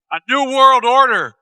A new world order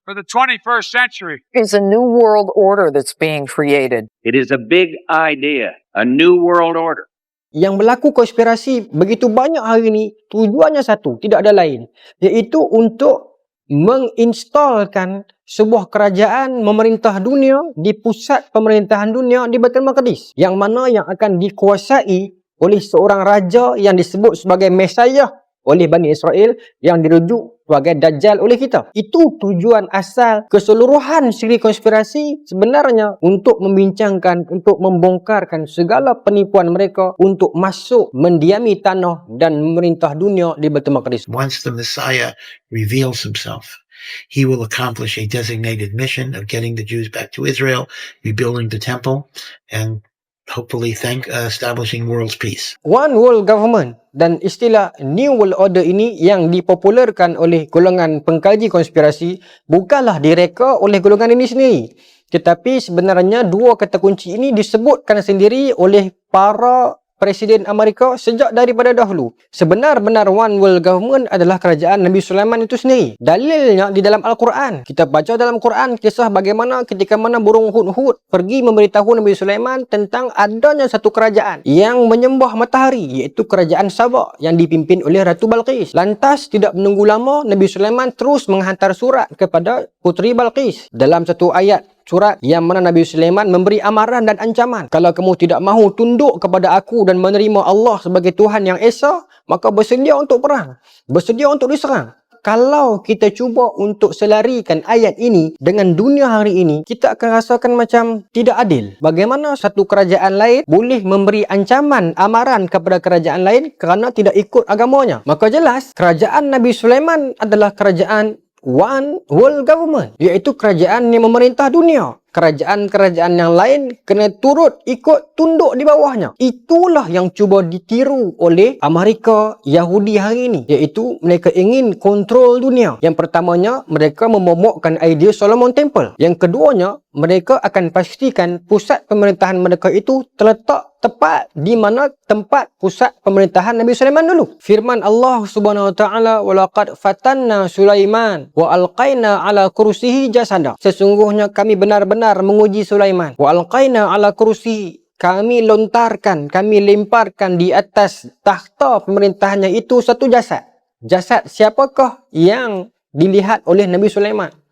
for the 21st century. Is a new world order that's being created. It is a big idea, a new world order. Yang berlaku konspirasi begitu banyak hari ini, tujuannya satu, tidak ada lain, iaitu untuk menginstalkan sebuah kerajaan memerintah dunia di pusat pemerintahan dunia di Baitul Maqdis, yang mana yang akan dikuasai oleh seorang raja yang disebut sebagai Mesiah oleh Bani Israel, yang dirujuk sebagai Dajjal oleh kita. Itu tujuan asal keseluruhan siri konspirasi sebenarnya, untuk membincangkan, untuk membongkarkan segala penipuan mereka untuk masuk mendiami tanah dan memerintah dunia di Baitul Maqdis. Once the Messiah reveals himself, he will accomplish a designated mission of getting the Jews back to Israel, rebuilding the temple, and hopefully establishing world peace. One world government dan istilah New World Order ini yang dipopularkan oleh golongan pengkaji konspirasi bukanlah direka oleh golongan ini sendiri. Tetapi sebenarnya dua kata kunci ini disebutkan sendiri oleh para Presiden Amerika sejak daripada dahulu. Sebenar-benar One World Government adalah kerajaan Nabi Sulaiman itu sendiri. Dalilnya di dalam Al-Quran. Kita baca dalam Quran kisah bagaimana ketika mana burung hudhud pergi memberitahu Nabi Sulaiman tentang adanya satu kerajaan yang menyembah matahari, iaitu kerajaan Sabah yang dipimpin oleh Ratu Balqis. Lantas tidak menunggu lama, Nabi Sulaiman terus menghantar surat kepada Puteri Balqis. Dalam satu ayat surat yang mana Nabi Sulaiman memberi amaran dan ancaman, kalau kamu tidak mahu tunduk kepada aku dan menerima Allah sebagai Tuhan yang Esa, maka bersedia untuk perang, bersedia untuk diserang. Kalau kita cuba untuk selarikan ayat ini dengan dunia hari ini, kita akan rasakan macam tidak adil. Bagaimana satu kerajaan lain boleh memberi ancaman, amaran kepada kerajaan lain kerana tidak ikut agamanya? Maka jelas kerajaan Nabi Sulaiman adalah kerajaan One World Government, iaitu kerajaan yang memerintah dunia. Kerajaan-kerajaan yang lain kena turut ikut tunduk di bawahnya. Itulah yang cuba ditiru oleh Amerika, Yahudi hari ini, iaitu mereka ingin kontrol dunia. Yang pertamanya, mereka memomokkan idea Solomon Temple. Yang keduanya, mereka akan pastikan pusat pemerintahan mereka itu terletak tepat di mana tempat pusat pemerintahan Nabi Sulaiman dulu. Firman Allah Subhanahu wa taala, "Walaqad fatanna Sulaiman wa alqaina ala kursihi jasada." Sesungguhnya kami benar-benar menguji Sulaiman. Wa alqaina ala kursihi, kami lontarkan, kami lemparkan di atas takhta pemerintahannya itu satu jasad. Jasad siapakah yang dilihat oleh Nabi Sulaiman?